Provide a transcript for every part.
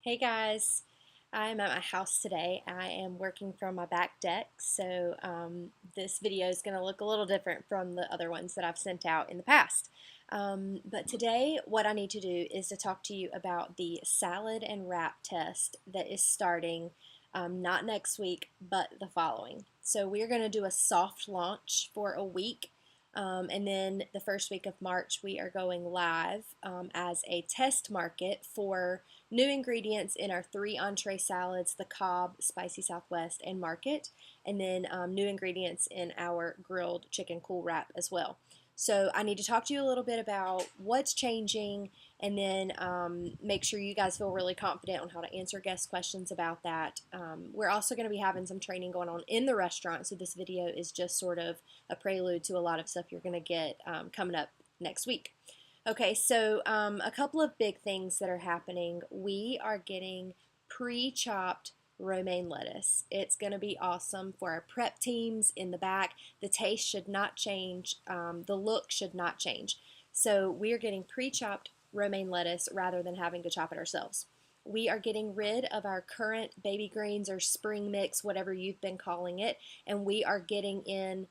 Hey guys, I'm at my house today. I am working from my back deck, so this video is going to look a little different from the other ones that I've sent out in the past. But today, what I need to do is to talk to you about the salad and wrap test that is starting not next week, but the following. So we're going to do a soft launch for a week. And then the first week of March, we are going live as a test market for new ingredients in our 3 entree salads, the Cobb, Spicy Southwest, and Market, and then new ingredients in our grilled chicken cool wrap as well. So I need to talk to you a little bit about what's changing, and then make sure you guys feel really confident on how to answer guest questions about that. We're also going to be having some training going on in the restaurant, so this video is just sort of a prelude to a lot of stuff you're going to get coming up next week. Okay, so a couple of big things that are happening. We are getting pre-chopped romaine lettuce. It's going to be awesome for our prep teams in the back. The taste should not change. The look should not change. So we are getting pre-chopped romaine lettuce rather than having to chop it ourselves. We are getting rid of our current baby greens or spring mix, whatever you've been calling it, and we are getting in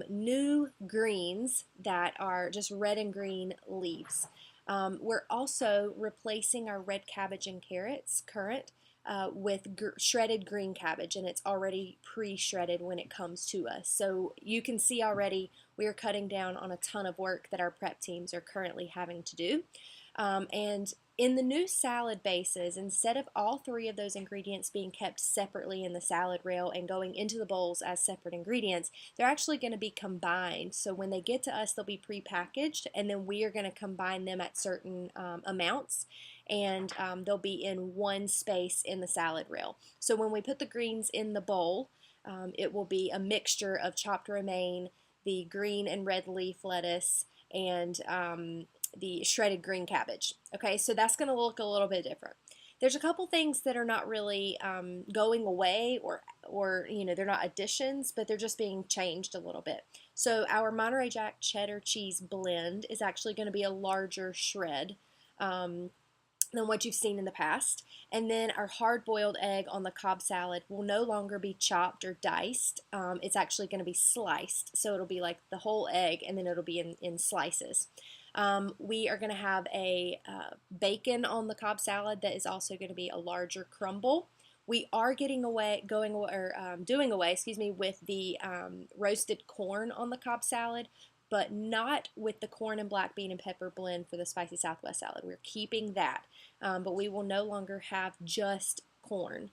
new greens that are just red and green leaves. We're also replacing our red cabbage and carrots current with shredded green cabbage, and it's already pre-shredded when it comes to us. So you can see already we are cutting down on a ton of work that our prep teams are currently having to do. And in the new salad bases, instead of all 3 of those ingredients being kept separately in the salad rail and going into the bowls as separate ingredients, they're actually going to be combined. So when they get to us, they'll be pre-packaged, and then we are going to combine them at certain amounts, and they'll be in one space in the salad rail. So when we put the greens in the bowl, it will be a mixture of chopped romaine, the green and red leaf lettuce, and the shredded green cabbage. Okay, so that's going to look a little bit different. There's a couple things that are not really going away, or they're not additions, but they're just being changed a little bit. So our Monterey Jack cheddar cheese blend is actually going to be a larger shred than what you've seen in the past. And then our hard-boiled egg on the Cobb salad will no longer be chopped or diced. It's actually going to be sliced. So it'll be like the whole egg, and then it'll be in slices. We are going to have a bacon on the Cobb salad that is also going to be a larger crumble. We are doing away with the roasted corn on the Cobb salad, but not with the corn and black bean and pepper blend for the Spicy Southwest salad. We're keeping that, but we will no longer have just corn.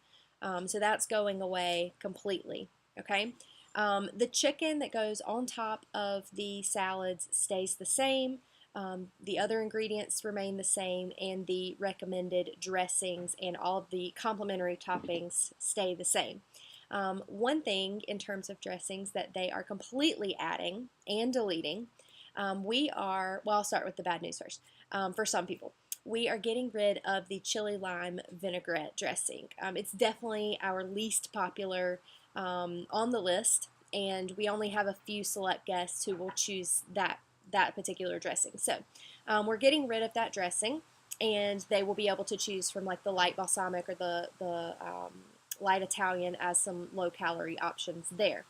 So that's going away completely, okay? The chicken that goes on top of the salads stays the same. The other ingredients remain the same, and the recommended dressings and all of the complimentary toppings stay the same. One thing in terms of dressings that they are completely adding and deleting, I'll start with the bad news first. For some people, we are getting rid of the chili lime vinaigrette dressing. It's definitely our least popular on the list, and we only have a few select guests who will choose that particular dressing. So we're getting rid of that dressing, and they will be able to choose from like the light balsamic or the light Italian as some low-calorie options there.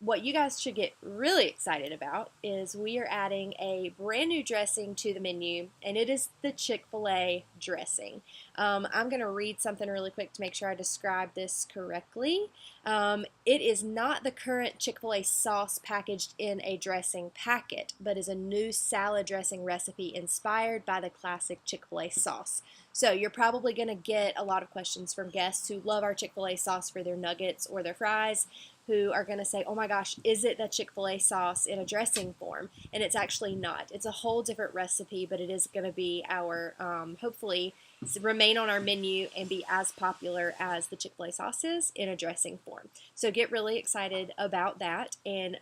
What you guys should get really excited about is we are adding a brand new dressing to the menu, and it is the Chick-fil-A dressing. I'm going to read something really quick to make sure I describe this correctly. It is not the current Chick-fil-A sauce packaged in a dressing packet, but is a new salad dressing recipe inspired by the classic Chick-fil-A sauce. So you're probably going to get a lot of questions from guests who love our Chick-fil-A sauce for their nuggets or their fries, who are going to say, oh my gosh, is it the Chick-fil-A sauce in a dressing form? And it's actually not. It's a whole different recipe, but it is going to be our, hopefully, remain on our menu and be as popular as the Chick-fil-A sauce is in a dressing form. So get really excited about that, and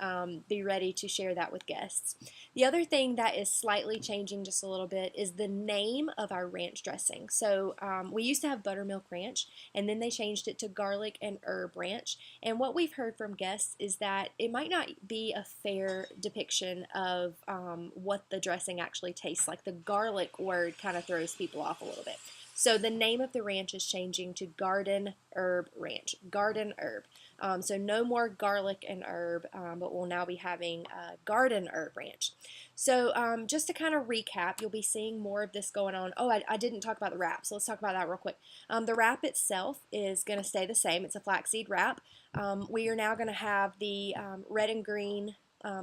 be ready to share that with guests. The other thing that is slightly changing just a little bit is the name of our ranch dressing. So we used to have buttermilk ranch, and then they changed it to garlic and herb ranch. And what we've heard from guests is that it might not be a fair depiction of what the dressing actually tastes like. The garlic word kind of throws people off a little bit. So the name of the ranch is changing to Garden Herb Ranch. Garden Herb. So no more garlic and herb, but we'll now be having Garden Herb Ranch. So just to kind of recap, you'll be seeing more of this going on. Oh, I didn't talk about the wrap, so let's talk about that real quick. The wrap itself is going to stay the same. It's a flaxseed wrap. We are now going to have the red and green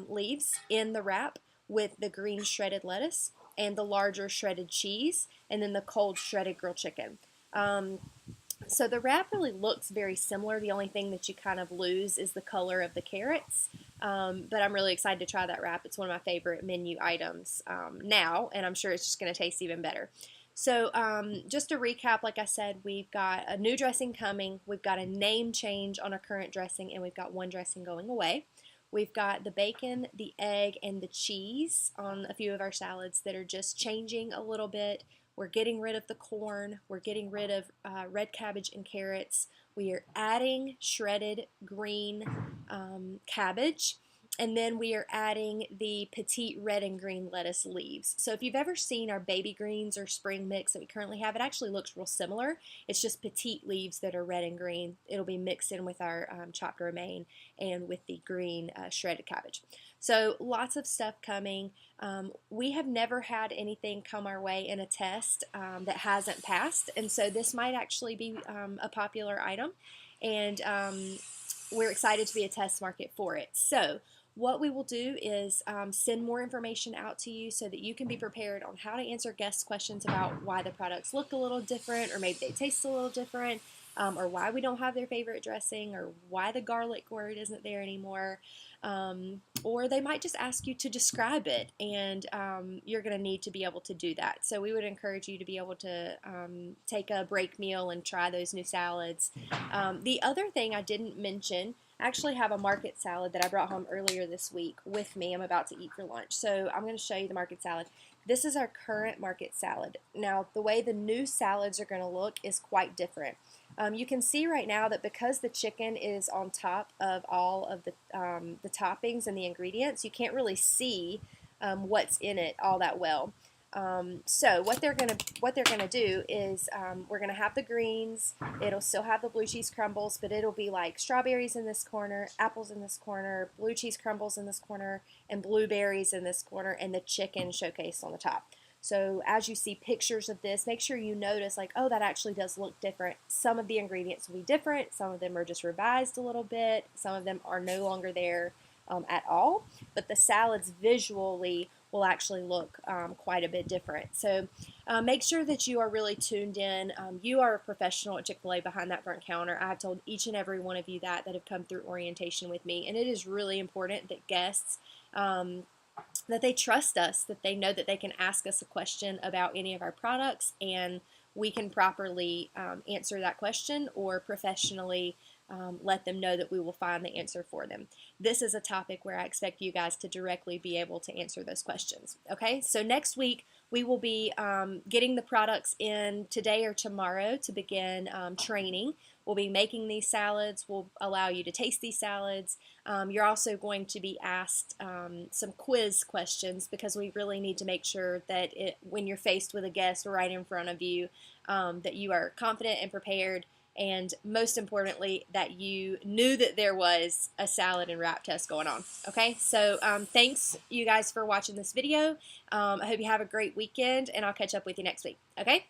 leaves in the wrap with the green shredded lettuce and the larger shredded cheese, and then the cold shredded grilled chicken. So the wrap really looks very similar. The only thing that you kind of lose is the color of the carrots. But I'm really excited to try that wrap. It's one of my favorite menu items now, and I'm sure it's just going to taste even better. So just to recap, like I said, we've got a new dressing coming, we've got a name change on our current dressing, and we've got one dressing going away. We've got the bacon, the egg, and the cheese on a few of our salads that are just changing a little bit. We're getting rid of the corn. We're getting rid of red cabbage and carrots. We are adding shredded green cabbage. And then we are adding the petite red and green lettuce leaves. So if you've ever seen our baby greens or spring mix that we currently have, it actually looks real similar. It's just petite leaves that are red and green. It'll be mixed in with our chopped romaine and with the green shredded cabbage. So lots of stuff coming. We have never had anything come our way in a test that hasn't passed, and so this might actually be a popular item, and we're excited to be a test market for it. So what we will do is send more information out to you so that you can be prepared on how to answer guest questions about why the products look a little different, or maybe they taste a little different, or why we don't have their favorite dressing, or why the garlic word isn't there anymore. Or they might just ask you to describe it, and you're going to need to be able to do that. So we would encourage you to be able to take a break meal and try those new salads. The other thing I didn't mention, I actually have a market salad that I brought home earlier this week with me. I'm about to eat for lunch. So I'm going to show you the market salad. This is our current market salad. Now, the way the new salads are going to look is quite different. You can see right now that because the chicken is on top of all of the toppings and the ingredients, you can't really see what's in it all that well. So what they're gonna do is we're gonna have the greens. It'll still have the blue cheese crumbles, but it'll be like strawberries in this corner, apples in this corner, blue cheese crumbles in this corner, and blueberries in this corner, and the chicken showcased on the top. So as you see pictures of this, make sure you notice, like, oh, that actually does look different. Some of the ingredients will be different. Some of them are just revised a little bit. Some of them are no longer there at all. But the salads visually will actually look quite a bit different. So make sure that you are really tuned in. You are a professional at Chick-fil-A behind that front counter. I have told each and every one of you that have come through orientation with me. And it is really important that guests that they trust us, that they know that they can ask us a question about any of our products, and we can properly answer that question, or professionally let them know that we will find the answer for them. This is a topic where I expect you guys to directly be able to answer those questions. Okay, so next week we will be getting the products in today or tomorrow to begin training. We'll be making these salads. We'll allow you to taste these salads. You're also going to be asked some quiz questions, because we really need to make sure that when you're faced with a guest right in front of you, that you are confident and prepared, and most importantly, that you knew that there was a salad and wrap test going on. Okay, so thanks you guys for watching this video. I hope you have a great weekend, and I'll catch up with you next week. Okay?